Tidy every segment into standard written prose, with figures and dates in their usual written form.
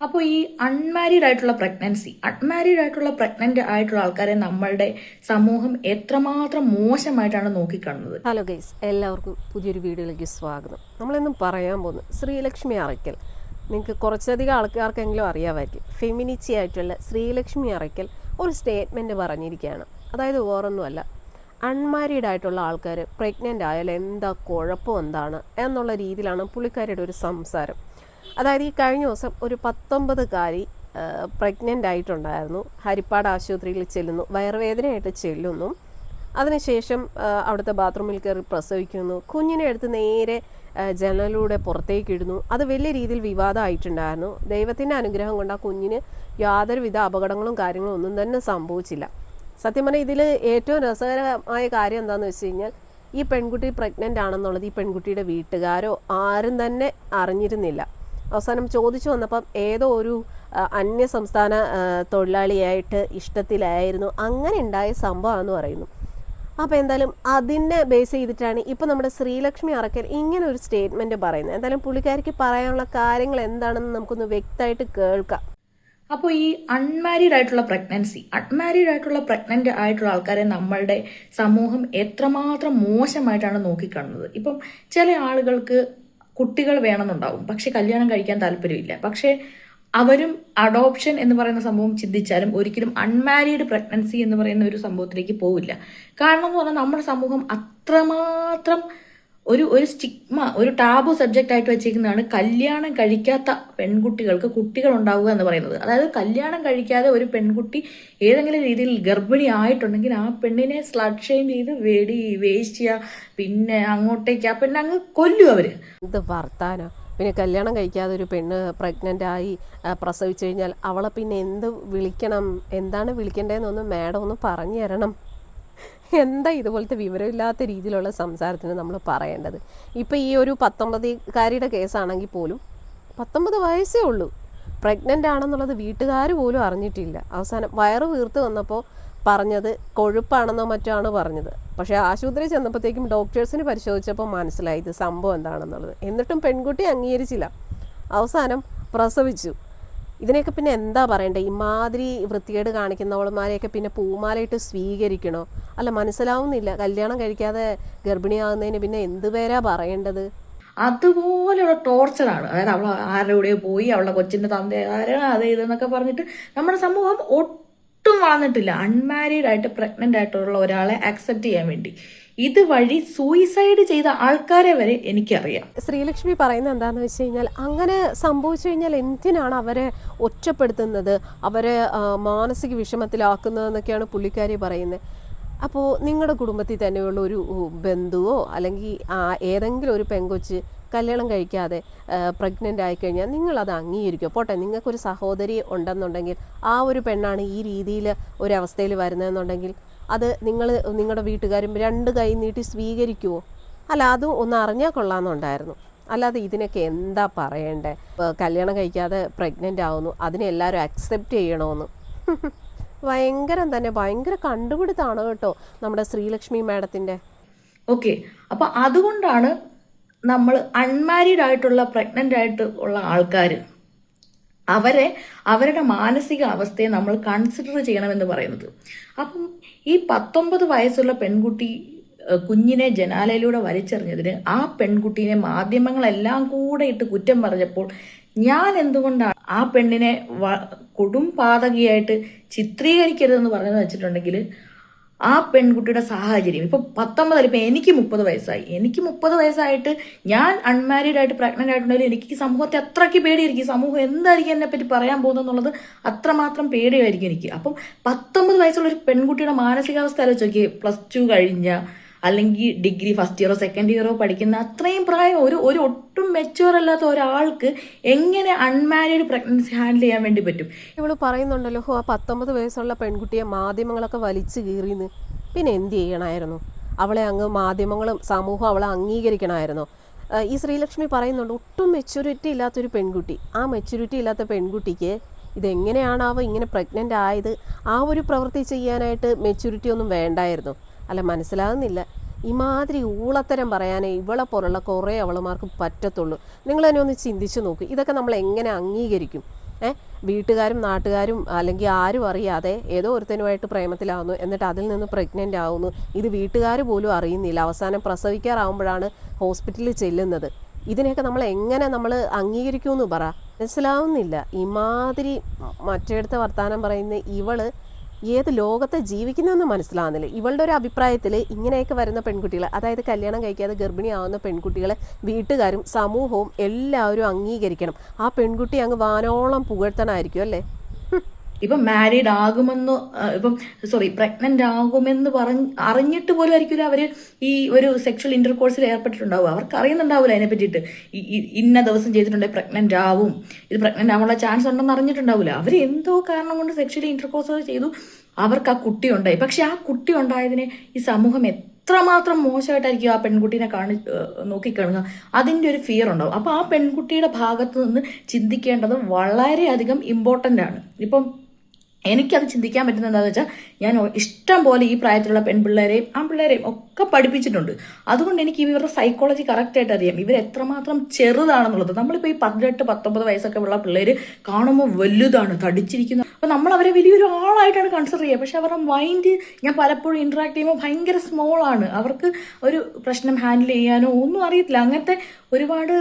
അപ്പോൾ ഈ അൺമാരീഡ് ആയിട്ടുള്ള പ്രഗ്നന്റ് ആയിട്ടുള്ള ആൾക്കാരെ നമ്മളുടെ സമൂഹം എത്രമാത്രം മോശമായിട്ടാണ് നോക്കിക്കാണുന്നത്. ഹലോ ഗൈസ്, എല്ലാവർക്കും പുതിയൊരു വീഡിയോയിലേക്ക് സ്വാഗതം. നമ്മളിന്നും പറയാൻ പോകുന്നത് ശ്രീലക്ഷ്മി അറയ്ക്കൽ. നിങ്ങൾക്ക് കുറച്ചധികം ആൾക്കാർക്കെങ്കിലും അറിയാമായിരിക്കും. ഫെമിനിറ്റി ആയിട്ടുള്ള ശ്രീലക്ഷ്മി അറയ്ക്കൽ ഒരു സ്റ്റേറ്റ്മെൻറ്റ് പറഞ്ഞിരിക്കുകയാണ്. അതായത് വേറൊന്നുമല്ല, അൺമാരീഡ് ആയിട്ടുള്ള ആൾക്കാർ പ്രഗ്നൻ്റ് ആയാൽ എന്താ കുഴപ്പം എന്താണ് എന്നുള്ള രീതിയിലാണ് പുള്ളിക്കാരിയുടെ ഒരു സംസാരം. അതായത് ഈ കഴിഞ്ഞ ദിവസം ഒരു 19കാരി പ്രഗ്നൻ്റ് ആയിട്ടുണ്ടായിരുന്നു. ഹരിപ്പാട് ആശുപത്രിയിൽ ചെല്ലുന്നു, വയറുവേദനയായിട്ട് ചെല്ലുന്നു. അതിനുശേഷം അവിടുത്തെ ബാത്റൂമിൽ കയറി പ്രസവിക്കുന്നു. കുഞ്ഞിനെ എടുത്ത് നേരെ ജനലിലൂടെ പുറത്തേക്ക് ഇടുന്നു. അത് വലിയ രീതിയിൽ വിവാദമായിട്ടുണ്ടായിരുന്നു. ദൈവത്തിൻ്റെ അനുഗ്രഹം കൊണ്ട് ആ കുഞ്ഞിന് യാതൊരുവിധ അപകടങ്ങളും കാര്യങ്ങളും ഒന്നും തന്നെ സംഭവിച്ചില്ല. സത്യം പറഞ്ഞാൽ ഇതിൽ ഏറ്റവും രസകരമായ കാര്യം എന്താണെന്ന് വെച്ച് കഴിഞ്ഞാൽ, ഈ പെൺകുട്ടി പ്രഗ്നൻ്റ് ആണെന്നുള്ളത് ഈ പെൺകുട്ടിയുടെ വീട്ടുകാരോ ആരും തന്നെ അറിഞ്ഞിരുന്നില്ല. അവസാനം ചോദിച്ചു വന്നപ്പം ഏതോ ഒരു അന്യ സംസ്ഥാന തൊഴിലാളിയായിട്ട് ഇഷ്ടത്തിലായിരുന്നു, അങ്ങനെ ഉണ്ടായ സംഭവമാണെന്ന് പറയുന്നു. അപ്പോൾ എന്തായാലും അതിനെ ബേസ് ചെയ്തിട്ടാണ് ഇപ്പോൾ നമ്മുടെ ശ്രീലക്ഷ്മി അറയ്ക്കൽ ഇങ്ങനെ ഒരു സ്റ്റേറ്റ്മെൻറ്റ് പറയുന്നത്. എന്തായാലും പുള്ളിക്കാരിക്ക് പറയാനുള്ള കാര്യങ്ങൾ എന്താണെന്ന് നമുക്കൊന്ന് വ്യക്തമായിട്ട് കേൾക്കാം. അപ്പോൾ ഈ അൺമാരീഡ് ആയിട്ടുള്ള പ്രഗ്നന്റ് ആയിട്ടുള്ള ആൾക്കാരെ നമ്മളുടെ സമൂഹം എത്രമാത്രം മോശമായിട്ടാണ് നോക്കിക്കാണുന്നത്. ഇപ്പം ചില ആളുകൾക്ക് കുട്ടികൾ വേണമെന്നുണ്ടാവും, പക്ഷെ കല്യാണം കഴിക്കാൻ താല്പര്യമില്ല. പക്ഷേ അവരും അഡോപ്ഷൻ എന്ന് പറയുന്ന സംഭവം ചിന്തിച്ചാലും ഒരിക്കലും അൺമാരീഡ് പ്രഗ്നൻസി എന്ന് പറയുന്ന ഒരു സംഭവത്തിലേക്ക് പോവില്ല. കാരണം എന്ന് പറഞ്ഞാൽ നമ്മുടെ സമൂഹം അത്രമാത്രം ഒരു സ്റ്റിഗ്മ, ഒരു ടാബു സബ്ജക്റ്റ് ആയിട്ട് വെച്ചിരിക്കുന്നതാണ് കല്യാണം കഴിക്കാത്ത പെൺകുട്ടികൾക്ക് കുട്ടികൾ ഉണ്ടാവുക എന്ന് പറയുന്നത്. അതായത് കല്യാണം കഴിക്കാതെ ഒരു പെൺകുട്ടി ഏതെങ്കിലും രീതിയിൽ ഗർഭിണി ആയിട്ടുണ്ടെങ്കിൽ ആ പെണ്ണിനെ സ്ലഡ് ഷെയിം ചെയ്ത് വേസ്റ്റ്, പിന്നെ അങ്ങോട്ടേക്ക് ആ പെണ്ണെ അങ്ങ് കൊല്ലും അവര്. ഇത് വർത്താനോ? പിന്നെ കല്യാണം കഴിക്കാതെ ഒരു പെണ്ണ് പ്രഗ്നൻ്റ് ആയി പ്രസവിച്ചു കഴിഞ്ഞാൽ അവളെ പിന്നെ എന്ത് വിളിക്കണം, എന്താണ് വിളിക്കേണ്ടതെന്നൊന്ന് മാഡം ഒന്ന് പറഞ്ഞു തരണം. എന്താ ഇതുപോലത്തെ വിവരമില്ലാത്ത രീതിയിലുള്ള സംസാരത്തിന് നമ്മൾ പറയേണ്ടത്? ഇപ്പോൾ ഈ ഒരു 19കാരിയുടെ കേസാണെങ്കിൽ പോലും 19 വയസ്സേ ഉള്ളൂ, പ്രഗ്നൻ്റ് ആണെന്നുള്ളത് വീട്ടുകാർ പോലും അറിഞ്ഞിട്ടില്ല. അവസാനം വയറ് വീർത്ത് വന്നപ്പോൾ പറഞ്ഞത് കൊഴുപ്പാണെന്നോ മറ്റോ ആണ് പറഞ്ഞത്. പക്ഷേ ആശുപത്രി ചെന്നപ്പോഴത്തേക്കും ഡോക്ടേഴ്സിന് പരിശോധിച്ചപ്പോൾ മനസ്സിലായി ഇത് സംഭവം എന്താണെന്നുള്ളത്. എന്നിട്ടും പെൺകുട്ടി അംഗീകരിച്ചില്ല, അവസാനം പ്രസവിച്ചു. ഇതിനെയൊക്കെ പിന്നെ എന്താ പറയണ്ടേ? ഇമാതിരി വൃത്തികേട് കാണിക്കുന്നവളന്മാരെയൊക്കെ പിന്നെ പൂമാലയിട്ട് സ്വീകരിക്കണോ? അല്ല, മനസ്സിലാവുന്നില്ല. കല്യാണം കഴിക്കാതെ ഗർഭിണിയാകുന്നതിന് പിന്നെ എന്ത് പേരാ പറയേണ്ടത്? അതുപോലെയുള്ള ടോർച്ചറാണ്. അതായത് അവൾ ആരുടെ കൂടെ പോയി, അവളുടെ കൊച്ചിൻ്റെ തന്ത ആരാണ്, അത് ഇതെന്നൊക്കെ പറഞ്ഞിട്ട് നമ്മുടെ സമൂഹം ഒട്ടും വളർന്നിട്ടില്ല അൺമാരീഡ് ആയിട്ട് പ്രഗ്നൻ്റ് ആയിട്ടുള്ള ഒരാളെ അക്സെപ്റ്റ് ചെയ്യാൻ വേണ്ടി. ഇതുവഴി സൂയിസൈഡ് ചെയ്ത ആൾക്കാരെ വരെ എനിക്കറിയാം. ശ്രീലക്ഷ്മി പറയുന്നത് എന്താണെന്ന് വെച്ച് കഴിഞ്ഞാൽ, അങ്ങനെ സംഭവിച്ചു കഴിഞ്ഞാൽ എന്തിനാണ് അവരെ ഒറ്റപ്പെടുത്തുന്നത്, അവരെ മാനസിക വിഷമത്തിലാക്കുന്നതെന്നൊക്കെയാണ് പുള്ളിക്കാരി പറയുന്നത്. അപ്പോൾ നിങ്ങളുടെ കുടുംബത്തിൽ തന്നെയുള്ള ഒരു ബന്ധുവോ അല്ലെങ്കിൽ ഏതെങ്കിലും ഒരു പെങ്കൊച്ച് കല്യാണം കഴിക്കാതെ പ്രഗ്നൻ്റ് ആയിക്കഴിഞ്ഞാൽ നിങ്ങളത് അംഗീകരിക്കുമോ? പോട്ടെ, നിങ്ങൾക്കൊരു സഹോദരി ഉണ്ടെന്നുണ്ടെങ്കിൽ ആ ഒരു പെണ്ണാണ് ഈ രീതിയിൽ ഒരവസ്ഥയിൽ വരുന്നതെന്നുണ്ടെങ്കിൽ അത് നിങ്ങളുടെ വീട്ടുകാരും 2 കൈ നീട്ടി സ്വീകരിക്കുമോ? അല്ല, അതും ഒന്ന് അറിഞ്ഞാൽ കൊള്ളാമെന്നുണ്ടായിരുന്നു. അല്ലാതെ ഇതിനൊക്കെ എന്താ പറയണ്ടേ? കല്യാണം കഴിക്കാതെ പ്രഗ്നൻ്റ് ആവുന്നു, അതിനെ എല്ലാവരും അക്സെപ്റ്റ് ചെയ്യണമെന്ന്. ഭയങ്കരം തന്നെ, ഭയങ്കര കണ്ടുപിടുത്താണ് കേട്ടോ നമ്മുടെ ശ്രീലക്ഷ്മി മാഡത്തിൻ്റെ. ഓക്കെ, അപ്പോൾ അതുകൊണ്ടാണ് നമ്മൾ അൺമാരീഡ് ആയിട്ടുള്ള പ്രഗ്നൻ്റ് ആയിട്ട് ഉള്ള ആൾക്കാർ അവരുടെ മാനസിക അവസ്ഥയെ നമ്മൾ കൺസിഡർ ചെയ്യണമെന്ന് പറയുന്നത്. അപ്പം ഈ 19 വയസ്സുള്ള പെൺകുട്ടി കുഞ്ഞിനെ ജനാലയിലൂടെ വലിച്ചെറിഞ്ഞതിന് ആ പെൺകുട്ടീനെ മാധ്യമങ്ങളെല്ലാം കൂടെ ഇട്ട് കുറ്റം പറഞ്ഞപ്പോൾ ഞാൻ എന്തുകൊണ്ടാണ് ആ പെണ്ണിനെ കൊടും പാതകിയായിട്ട് ചിത്രീകരിക്കരുതെന്ന് പറഞ്ഞതെന്ന് വെച്ചിട്ടുണ്ടെങ്കിൽ, ആ പെൺകുട്ടിയുടെ സാഹചര്യം ഇപ്പം 19, ഇപ്പം എനിക്ക് 30 വയസ്സായിട്ട് ഞാൻ അൺമാരീഡ് ആയിട്ട് പ്രഗ്നൻ്റ് ആയിട്ടുണ്ടെങ്കിൽ എനിക്ക് സമൂഹത്തെ അത്രയ്ക്ക് പേടിയായിരിക്കും. സമൂഹം എന്തായിരിക്കും എന്നെ പറ്റി പറയാൻ പോകുന്നതെന്നുള്ളത് അത്രമാത്രം പേടിയായിരിക്കും എനിക്ക്. അപ്പം 19 വയസ്സുള്ള ഒരു പെൺകുട്ടിയുടെ മാനസികാവസ്ഥ ആലോചിച്ച് നോക്കിയേ. +2 കഴിഞ്ഞ അല്ലെങ്കിൽ ഡിഗ്രി ഫസ്റ്റ് ഇയറോ സെക്കൻഡ് ഇയറോ പഠിക്കുന്ന അത്രയും പ്രായം ഒരു ഒട്ടും മെച്യൂർ അല്ലാത്ത ഒരാൾക്ക് എങ്ങനെ അൺമാരീഡ് പ്രഗ്നൻസി ഹാൻഡിൽ ചെയ്യാൻ വേണ്ടി പറ്റും? ഇവള് പറയുന്നുണ്ടല്ലോ, ആ 19 വയസ്സുള്ള പെൺകുട്ടിയെ മാധ്യമങ്ങളൊക്കെ വലിച്ചു കീറിന്ന്. പിന്നെ എന്ത് ചെയ്യണമായിരുന്നു? അവളെ അങ്ങ് മാധ്യമങ്ങളും സമൂഹം അവളെ അംഗീകരിക്കണമായിരുന്നോ? ഈ ശ്രീലക്ഷ്മി പറയുന്നുണ്ട്, ഒട്ടും മെച്യൂരിറ്റി ഇല്ലാത്തൊരു പെൺകുട്ടി. ആ മെച്യൂരിറ്റി ഇല്ലാത്ത പെൺകുട്ടിക്ക് ഇതെങ്ങനെയാണാവോ ഇങ്ങനെ പ്രഗ്നൻ്റ് ആയത്? ആ ഒരു പ്രവൃത്തി ചെയ്യാനായിട്ട് മെച്യൂരിറ്റി ഒന്നും വേണ്ടായിരുന്നു. അല്ല, മനസ്സിലാകുന്നില്ല. ഇമാതിരി ഊളത്തരം പറയാനേ ഇവളെ പോലുള്ള കുറേ അവളമാർക്ക് പറ്റത്തുള്ളൂ. നിങ്ങൾ തന്നെ ഒന്ന് ചിന്തിച്ച് നോക്ക്, ഇതൊക്കെ നമ്മൾ എങ്ങനെ അംഗീകരിക്കും? വീട്ടുകാരും നാട്ടുകാരും അല്ലെങ്കിൽ ആരും അറിയാതെ ഏതോ ഒരുത്തനുമായിട്ട് പ്രേമത്തിലാവുന്നു, എന്നിട്ട് അതിൽ നിന്ന് പ്രഗ്നൻ്റ് ആവുന്നു. ഇത് വീട്ടുകാർ പോലും അറിയുന്നില്ല. അവസാനം പ്രസവിക്കാറാവുമ്പോഴാണ് ഹോസ്പിറ്റലിൽ ചെല്ലുന്നത്. ഇതിനെയൊക്കെ നമ്മൾ അംഗീകരിക്കുമെന്ന് പറ. മനസ്സിലാവുന്നില്ല. ഇമാതിരി മറ്റേടത്തെ വർത്താനം പറയുന്ന ഇവള് ഏത് ലോകത്തെ ജീവിക്കുന്നതെന്ന് മനസ്സിലാവുന്നില്ല. ഇവളുടെ ഒരു അഭിപ്രായത്തിൽ ഇങ്ങനെയൊക്കെ വരുന്ന പെൺകുട്ടികളെ, അതായത് കല്യാണം കഴിക്കാതെ ഗർഭിണിയാവുന്ന പെൺകുട്ടികളെ വീട്ടുകാരും സമൂഹവും എല്ലാവരും അംഗീകരിക്കണം. ആ പെൺകുട്ടി അങ്ങ് വാനോളം പുകഴ്ത്തണമായിരിക്കും അല്ലേ. ഇപ്പം മാരീഡ് ആകുമെന്ന് പ്രഗ്നന്റ് ആകുമെന്ന് അറിഞ്ഞിട്ട് പോലും ആയിരിക്കില്ല അവർ ഈ ഒരു സെക്ഷൽ ഇന്റർകോഴ്സിൽ ഏർപ്പെട്ടിട്ടുണ്ടാവും. അവർക്ക് അറിയുന്നുണ്ടാവില്ല അതിനെ പറ്റിയിട്ട്. ഇന്ന ദിവസം ചെയ്തിട്ടുണ്ടെങ്കിൽ പ്രഗ്നന്റ് ആവും, ഇത് പ്രഗ്നന്റ് ആവാനുള്ള ചാൻസ് ഉണ്ടെന്ന് അറിഞ്ഞിട്ടുണ്ടാവില്ല. അവർ എന്തോ കാരണം കൊണ്ട് സെക്ഷലി ഇന്റർകോഴ്സ് ചെയ്തു, അവർക്ക് ആ കുട്ടി ഉണ്ടായി. പക്ഷെ ആ കുട്ടി ഉണ്ടായതിനെ ഈ സമൂഹം എത്രമാത്രം മോശമായിട്ടായിരിക്കും ആ പെൺകുട്ടീനെ നോക്കിക്കാണുക. അതിൻ്റെ ഒരു ഫിയർ ഉണ്ടാവും. അപ്പോൾ ആ പെൺകുട്ടിയുടെ ഭാഗത്ത് നിന്ന് ചിന്തിക്കേണ്ടത് വളരെയധികം ഇമ്പോർട്ടൻ്റ് ആണ്. ഇപ്പം എനിക്കത് ചിന്തിക്കാൻ പറ്റുന്നത് എന്താണെന്ന് വെച്ചാൽ, ഞാൻ ഇഷ്ടം പോലെ ഈ പ്രായത്തിലുള്ള പെൺപിള്ളേരെയും ആൺപിള്ളേരെയും ഒക്കെ പഠിപ്പിച്ചിട്ടുണ്ട്. അതുകൊണ്ട് എനിക്ക് ഇവരുടെ സൈക്കോളജി കറക്റ്റായിട്ട് അറിയാം, ഇവർ എത്രമാത്രം ചെറുതാണെന്നുള്ളത്. നമ്മളിപ്പോൾ ഈ 18-19 വയസ്സൊക്കെ ഉള്ള പിള്ളേർ കാണുമ്പോൾ വലുതാണ്, തടിച്ചിരിക്കുന്നത്. അപ്പോൾ നമ്മൾ അവരെ വലിയൊരു ആളായിട്ടാണ് കൺസിഡർ ചെയ്യുക. പക്ഷെ അവരുടെ മൈൻഡ് ഞാൻ പലപ്പോഴും ഇൻട്രാക്ട് ചെയ്യുമ്പോൾ ഭയങ്കര സ്മോളാണ്. അവർക്ക് ഒരു പ്രശ്നം ഹാൻഡിൽ ചെയ്യാനോ ഒന്നും അറിയത്തില്ല. അങ്ങനത്തെ ഒരുപാട്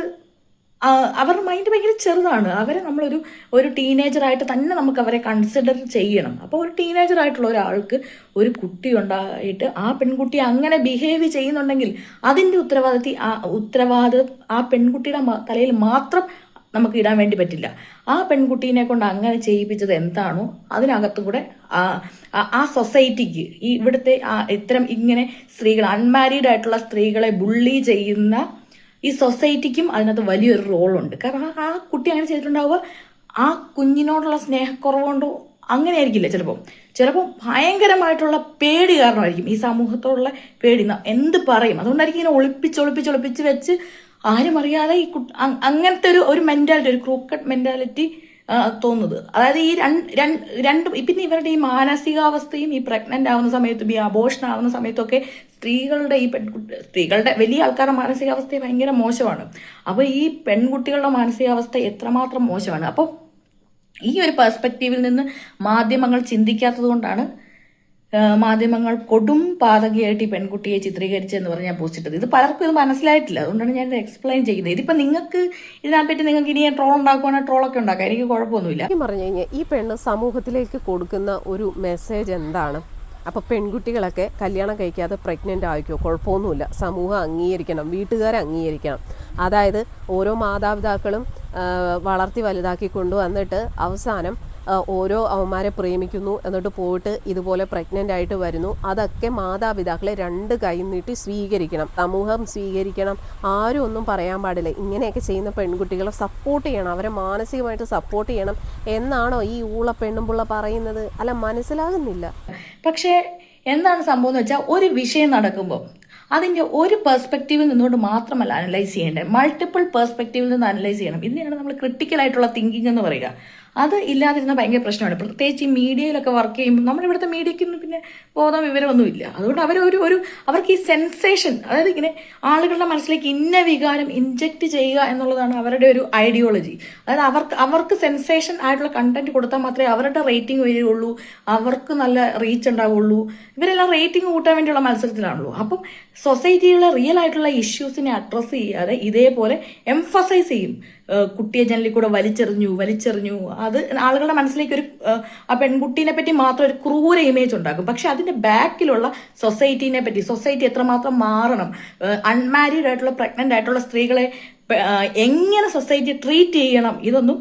അവരുടെ മൈൻഡ് ഭയങ്കര ചെറുതാണ്. അവരെ ഒരു ടീനേജറായിട്ട് തന്നെ നമുക്ക് അവരെ കൺസിഡർ ചെയ്യണം. അപ്പോൾ ഒരു ടീനേജറായിട്ടുള്ള ഒരാൾക്ക് ഒരു കുട്ടി ഉണ്ടായിട്ട് ആ പെൺകുട്ടി അങ്ങനെ ബിഹേവ് ചെയ്യുന്നുണ്ടെങ്കിൽ അതിൻ്റെ ഉത്തരവാദിത്വം ആ പെൺകുട്ടിയുടെ തലയിൽ മാത്രം നമുക്ക് ഇടാൻ വേണ്ടി പറ്റില്ല. ആ പെൺകുട്ടീനെ കൊണ്ട് അങ്ങനെ ചെയ്യിപ്പിച്ചത് എന്താണോ അതിനകത്തും കൂടെ ആ സൊസൈറ്റിക്ക്, ഈ ഇവിടുത്തെ ഇത്തരം ഇങ്ങനെ സ്ത്രീകൾ, അൺമാരീഡ് ആയിട്ടുള്ള സ്ത്രീകളെ ബുള്ളി ചെയ്യുന്ന ഈ സൊസൈറ്റിക്കും അതിനകത്ത് വലിയൊരു റോളുണ്ട്. കാരണം ആ കുട്ടി അങ്ങനെ ചെയ്തിട്ടുണ്ടാവുക ആ കുഞ്ഞിനോടുള്ള സ്നേഹക്കുറവുകൊണ്ടോ അങ്ങനെ ആയിരിക്കില്ല. ചിലപ്പോൾ ഭയങ്കരമായിട്ടുള്ള പേടി കാരണമായിരിക്കും, ഈ സമൂഹത്തോടുള്ള പേടി. എന്ത് പറയും, അതുകൊണ്ടായിരിക്കും ഇങ്ങനെ ഒളിപ്പിച്ച് വെച്ച് ആരും അറിയാതെ ഈ അങ്ങനത്തെ ഒരു മെന്റാലിറ്റി, ഒരു ക്രൂക്കഡ് മെന്റാലിറ്റി തോന്നുന്നത്. അതായത് ഈ രണ്ട് പിന്നെ ഇവരുടെ ഈ മാനസികാവസ്ഥയും ഈ പ്രഗ്നന്റ് ആവുന്ന സമയത്തും ഈ അബോർഷൻ ആവുന്ന സമയത്തൊക്കെ സ്ത്രീകളുടെ വലിയ ആൾക്കാരുടെ മാനസികാവസ്ഥ ഭയങ്കര മോശമാണ്. അപ്പോൾ ഈ പെൺകുട്ടികളുടെ മാനസികാവസ്ഥ എത്രമാത്രം മോശമാണ്. അപ്പോൾ ഈ ഒരു പെർസ്പെക്റ്റീവിൽ നിന്ന് മാധ്യമങ്ങൾ ചിന്തിക്കാത്തത് കൊണ്ടാണ് മാധ്യമങ്ങൾ കൊടും പാതകയായിട്ട് ഈ പെൺകുട്ടിയെ ചിത്രീകരിച്ചെന്ന് പറഞ്ഞ് ഞാൻ പോസ്റ്റ് ഇട്ടത്. ഇത് പലർക്കും ഇത് മനസ്സിലായിട്ടില്ല, അതുകൊണ്ടാണ് ഞാൻ എക്സ്പ്ലെയിൻ ചെയ്യുന്നത്. ഇതിപ്പോൾ നിങ്ങൾക്ക് ഇതിനെപ്പറ്റി നിങ്ങൾക്ക് ഇനി ട്രോൾ ഉണ്ടാക്കുവാണെങ്കിൽ ട്രോളൊക്കെ ഉണ്ടാക്കാം, എനിക്ക് കുഴപ്പമൊന്നുമില്ല. പറഞ്ഞു കഴിഞ്ഞാൽ ഈ പെണ്ണ് സമൂഹത്തിലേക്ക് കൊടുക്കുന്ന ഒരു മെസ്സേജ് എന്താണ്? അപ്പോൾ പെൺകുട്ടികളൊക്കെ കല്യാണം കഴിക്കാതെ പ്രഗ്നൻ്റ് ആയിക്കോ, കുഴപ്പമൊന്നുമില്ല, സമൂഹം അംഗീകരിക്കണം, വീട്ടുകാരെ അംഗീകരിക്കണം. അതായത് ഓരോ മാതാപിതാക്കളും വളർത്തി വലുതാക്കി കൊണ്ടുവന്നിട്ട് അവസാനം ഓരോ അവന്മാരെ പ്രേമിക്കുന്നു, എന്നിട്ട് പോയിട്ട് ഇതുപോലെ പ്രഗ്നൻ്റ് ആയിട്ട് വരുന്നു. അതൊക്കെ മാതാപിതാക്കളെ രണ്ട് കൈ നീട്ടി സ്വീകരിക്കണം, സമൂഹം സ്വീകരിക്കണം. ആരും ഒന്നും പറയാൻ പാടില്ല. ഇങ്ങനെയൊക്കെ ചെയ്യുന്ന പെൺകുട്ടികളെ സപ്പോർട്ട് ചെയ്യണം, അവരെ മാനസികമായിട്ട് സപ്പോർട്ട് ചെയ്യണം എന്നാണോ ഈ ഊള പെണ്ണുമ്പുള്ള പറയുന്നത്? അല്ല, മനസ്സിലാകുന്നില്ല. പക്ഷേ എന്താണ് സംഭവം എന്ന് വെച്ചാൽ, ഒരു വിഷയം നടക്കുമ്പോൾ അതിൻ്റെ ഒരു പെർസ്പെക്റ്റീവിൽ നിന്നുകൊണ്ട് മാത്രമല്ല അനലൈസ് ചെയ്യേണ്ടത്, മൾട്ടിപ്പിൾ പെർസ്പെക്റ്റീവിൽ നിന്ന് അനലൈസ് ചെയ്യണം. ഇതിനെയാണ് നമ്മൾ ക്രിട്ടിക്കലായിട്ടുള്ള തിങ്കിങ് എന്ന് പറയുക. അത് ഇല്ലാതിരുന്ന ഭയങ്കര പ്രശ്നമാണ്. പ്രത്യേകിച്ച് ഈ മീഡിയയിലൊക്കെ വർക്ക് ചെയ്യുമ്പോൾ നമ്മുടെ ഇവിടുത്തെ മീഡിയയ്ക്കൊന്നും പിന്നെ ബോധം വിവരമൊന്നുമില്ല. അതുകൊണ്ട് അവർക്ക് ഈ സെൻസേഷൻ, അതായത് ഇങ്ങനെ ആളുകളുടെ മനസ്സിലേക്ക് ഇന്ന വികാരം ഇൻജെക്റ്റ് ചെയ്യുക എന്നുള്ളതാണ് അവരുടെ ഒരു ഐഡിയോളജി. അതായത് അവർക്ക് സെൻസേഷൻ ആയിട്ടുള്ള കണ്ടന്റ് കൊടുത്താൽ മാത്രമേ അവരുടെ റേറ്റിംഗ് വരികയുള്ളൂ, അവർക്ക് നല്ല റീച്ച് ഉണ്ടാവുള്ളൂ. ഇവരെല്ലാം റേറ്റിംഗ് കൂട്ടാൻ വേണ്ടിയുള്ള മത്സരത്തിലാണല്ലോ. അപ്പം സൊസൈറ്റിയിലെ റിയൽ ആയിട്ടുള്ള ഇഷ്യൂസിനെ അഡ്രസ്സ് ചെയ്യാതെ ഇതേപോലെ എംഫസൈസ് ചെയ്യും. കുട്ടിയെ ജനലിൽ കൂടെ വലിച്ചെറിഞ്ഞു അത് ആളുകളുടെ മനസ്സിലേക്ക് ആ പെൺകുട്ടീനെ പറ്റി മാത്രം ഒരു ക്രൂര ഇമേജ് ഉണ്ടാക്കും. പക്ഷെ അതിന്റെ ബാക്കിലുള്ള സൊസൈറ്റീനെ പറ്റി, സൊസൈറ്റി എത്രമാത്രം മാറണം, അൺമാരീഡ് ആയിട്ടുള്ള പ്രഗ്നന്റ് ആയിട്ടുള്ള സ്ത്രീകളെ എങ്ങനെ സൊസൈറ്റി ട്രീറ്റ് ചെയ്യണം, ഇതൊന്നും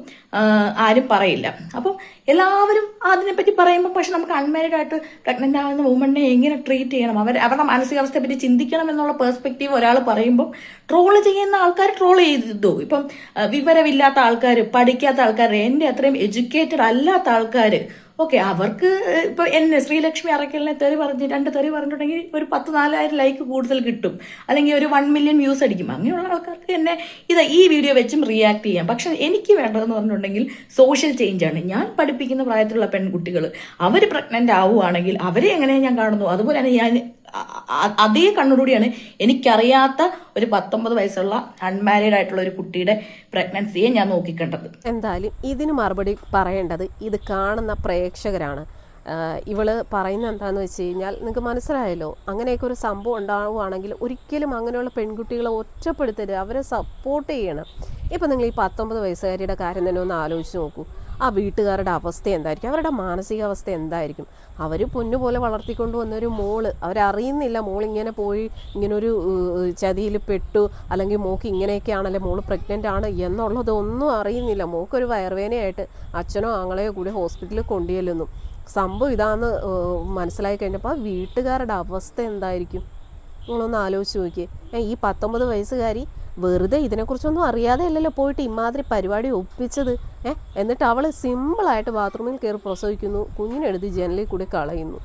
ആരും പറയില്ല. അപ്പം എല്ലാവരും അതിനെപ്പറ്റി പറയുമ്പോൾ പക്ഷെ നമുക്ക് അൺമാരീഡ് ആയിട്ട് പ്രഗ്നന്റ് ആവുന്ന വുമണിനെ എങ്ങനെ ട്രീറ്റ് ചെയ്യണം, അവരുടെ മാനസികാവസ്ഥയെ പറ്റി ചിന്തിക്കണം എന്നുള്ള പെർസ്പെക്റ്റീവ് ഒരാൾ പറയുമ്പോൾ ട്രോള് ചെയ്യുന്ന ആൾക്കാർ ട്രോൾ ചെയ്തു. ഇപ്പം വിവരമില്ലാത്ത ആൾക്കാർ, പഠിക്കാത്ത ആൾക്കാർ, എൻ്റെ അത്രയും എഡ്യൂക്കേറ്റഡ് അല്ലാത്ത ആൾക്കാർ, ഓക്കെ, അവർക്ക് ഇപ്പോൾ എന്നെ ശ്രീലക്ഷ്മി അറക്കലിനെ രണ്ട് തെറി പറഞ്ഞിട്ടുണ്ടെങ്കിൽ ഒരു 10,000-4,000 ലൈക്ക് കൂടുതൽ കിട്ടും, അല്ലെങ്കിൽ ഒരു 1 മില്യൺ വ്യൂസ് അടിക്കും. അങ്ങനെയുള്ള ആൾക്കാർക്ക് എന്നെ ഈ വീഡിയോ വെച്ചും റിയാക്ട് ചെയ്യാം. പക്ഷെ എനിക്ക് വേണ്ടതെന്ന് പറഞ്ഞിട്ടുണ്ടെങ്കിൽ സോഷ്യൽ ചേഞ്ചാണ്. ഞാൻ പഠിപ്പിക്കുന്ന പ്രായത്തിലുള്ള പെൺകുട്ടികൾ അവർ പ്രഗ്നൻ്റ് ആവുകയാണെങ്കിൽ അവരെ എങ്ങനെ ഞാൻ കാണുന്നു അതുപോലെ തന്നെ അതേ കണ്ണോടുകൂടിയാണ് എനിക്കറിയാത്ത ഒരു 19 വയസ്സുള്ള അൺമാരീഡ് ആയിട്ടുള്ള ഒരു കുട്ടിയുടെ പ്രഗ്നൻസിയെ ഞാൻ നോക്കിക്കണ്ടത്. എന്തായാലും ഇതിന് മറുപടി പറയേണ്ടത് ഇത് കാണുന്ന പ്രേക്ഷകരാണ്. ഇവള് പറയുന്നത് എന്താണെന്ന് വെച്ച് കഴിഞ്ഞാൽ നിങ്ങൾക്ക് മനസ്സിലായല്ലോ, അങ്ങനെയൊക്കെ ഒരു സംഭവം ഉണ്ടാവുകയാണെങ്കിൽ ഒരിക്കലും അങ്ങനെയുള്ള പെൺകുട്ടികളെ ഒറ്റപ്പെടുത്തരുത്, അവരെ സപ്പോർട്ട് ചെയ്യണം. ഇപ്പം നിങ്ങൾ ഈ 19 വയസ്സുകാരിയുടെ കാര്യം തന്നെ ഒന്ന് ആലോചിച്ച് നോക്കൂ. ആ വീട്ടുകാരുടെ അവസ്ഥ എന്തായിരിക്കും, അവരുടെ മാനസികാവസ്ഥ എന്തായിരിക്കും? അവർ പൊന്നുപോലെ വളർത്തിക്കൊണ്ട് വന്നൊരു മോള്, അവരറിയുന്നില്ല മോൾ ഇങ്ങനെ പോയി ഇങ്ങനൊരു ചതിയിൽ പെട്ടു, അല്ലെങ്കിൽ മോൾക്ക് ഇങ്ങനെയൊക്കെയാണല്ലേ, മോള് പ്രഗ്നൻ്റ് ആണ് എന്നുള്ളതൊന്നും അറിയുന്നില്ല. മോൾക്കൊരു വയറുവേനയായിട്ട് അച്ഛനോ ആങ്ങളെയോ കൂടി ഹോസ്പിറ്റലിൽ കൊണ്ടുചെല്ലുന്നു. സംഭവം ഇതാന്ന് മനസ്സിലായി കഴിഞ്ഞപ്പോൾ ആ വീട്ടുകാരുടെ അവസ്ഥ എന്തായിരിക്കും നിങ്ങളൊന്ന് ആലോചിച്ച് നോക്കിയേ. ഈ 19 വയസ്സുകാരി വെറുതെ ഇതിനെക്കുറിച്ചൊന്നും അറിയാതെ അല്ലല്ലോ പോയിട്ട് ഇമാതിരി പരിപാടി ഒപ്പിച്ചത്. എന്നിട്ട് അവൾ സിമ്പിളായിട്ട് ബാത്റൂമിൽ കയറി പ്രസവിക്കുന്നു, കുഞ്ഞിനെടുത്ത് ജനലിൽ കൂടി കളയുന്നു.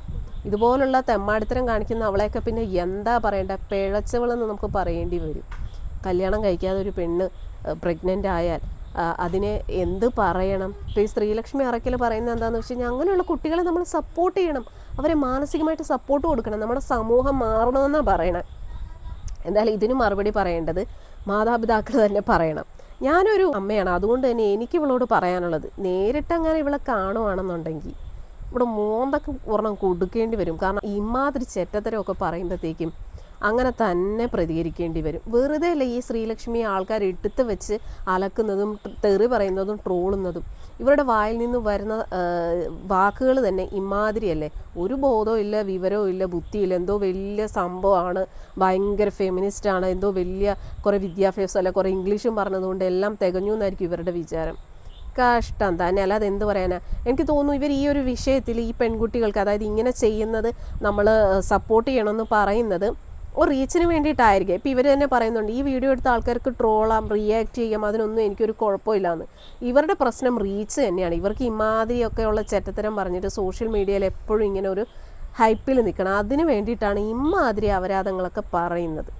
ഇതുപോലുള്ള തെമ്മാടിത്തരം കാണിക്കുന്ന അവളെയൊക്കെ പിന്നെ എന്താ പറയേണ്ട, പിഴച്ചവളെന്ന് നമുക്ക് പറയേണ്ടി വരും. കല്യാണം കഴിക്കാതെ ഒരു പെണ്ണ് പ്രഗ്നൻ്റ് ആയാൽ അതിനെ എന്ത് പറയണം? ഇപ്പോൾ ഈ ശ്രീലക്ഷ്മി അറയ്ക്കൽ പറയുന്നത് എന്താണെന്ന് വെച്ച് കഴിഞ്ഞാൽ അങ്ങനെയുള്ള കുട്ടികളെ നമ്മൾ സപ്പോർട്ട് ചെയ്യണം, അവരെ മാനസികമായിട്ട് സപ്പോർട്ട് കൊടുക്കണം, നമ്മുടെ സമൂഹം മാറണമെന്നാണ് പറയണത്. എന്തായാലും ഇതിന് മറുപടി പറയേണ്ടത് മാതാപിതാക്കൾ തന്നെ പറയണം. ഞാനൊരു അമ്മയാണ്, അതുകൊണ്ട് തന്നെ എനിക്ക് ഇവളോട് പറയാനുള്ളത്, നേരിട്ട് അങ്ങനെ ഇവളെ കാണുവാണെന്നുണ്ടെങ്കിൽ ഇവിടെ മോന്തൊക്കെ ഒരെണ്ണം കൊടുക്കേണ്ടി വരും. കാരണം ഇമാതിരി ചെറ്റത്തരമൊക്കെ പറയുമ്പോഴത്തേക്കും അങ്ങനെ തന്നെ പ്രതികരിക്കേണ്ടി വരും. വെറുതെ അല്ല ഈ ശ്രീലക്ഷ്മിയെ ആൾക്കാർ എടുത്ത് വെച്ച് അലക്കുന്നതും തെറി പറയുന്നതും ട്രോളുന്നതും. ഇവരുടെ വായിൽ നിന്ന് വരുന്ന വാക്കുകൾ തന്നെ ഇമാതിരിയല്ലേ, ഒരു ബോധവും ഇല്ല, വിവരവും ഇല്ല, ബുദ്ധിയില്ല, എന്തോ വലിയ സംഭവമാണ്, ഭയങ്കര ഫെമിനിസ്റ്റാണ്, എന്തോ വലിയ കുറേ വിദ്യാഭ്യാസം അല്ല, കുറേ ഇംഗ്ലീഷും പറഞ്ഞതുകൊണ്ട് എല്ലാം തികഞ്ഞു എന്നായിരിക്കും ഇവരുടെ വിചാരം. കഷ്ടം തന്നെ, അല്ലാതെ എന്ത് പറയാനാ. എനിക്ക് തോന്നുന്നു ഇവർ ഈ ഒരു വിഷയത്തിൽ ഈ പെൺകുട്ടികൾക്ക്, അതായത് ഇങ്ങനെ ചെയ്യുന്നത് നമ്മൾ സപ്പോർട്ട് ചെയ്യണമെന്ന് പറയുന്നത് ഒരു റീച്ചിന് വേണ്ടിയിട്ടായിരിക്കും. ഇപ്പോൾ ഇവർ തന്നെ പറയുന്നുണ്ട് ഈ വീഡിയോ എടുത്ത ആൾക്കാർക്ക് ട്രോളാം, റിയാക്ട് ചെയ്യാം, അതിനൊന്നും എനിക്കൊരു കുഴപ്പമില്ലാന്ന്. ഇവരുടെ പ്രശ്നം റീച്ച് തന്നെയാണ്. ഇവർക്ക് ഇമാതിരിയൊക്കെയുള്ള ചെറ്റത്തരം പറഞ്ഞിട്ട് സോഷ്യൽ മീഡിയയിൽ എപ്പോഴും ഇങ്ങനെ ഒരു ഹൈപ്പിൽ നിൽക്കണം. അതിന് വേണ്ടിയിട്ടാണ് ഇമാതിരി അപരാധങ്ങളൊക്കെ പറയുന്നത്.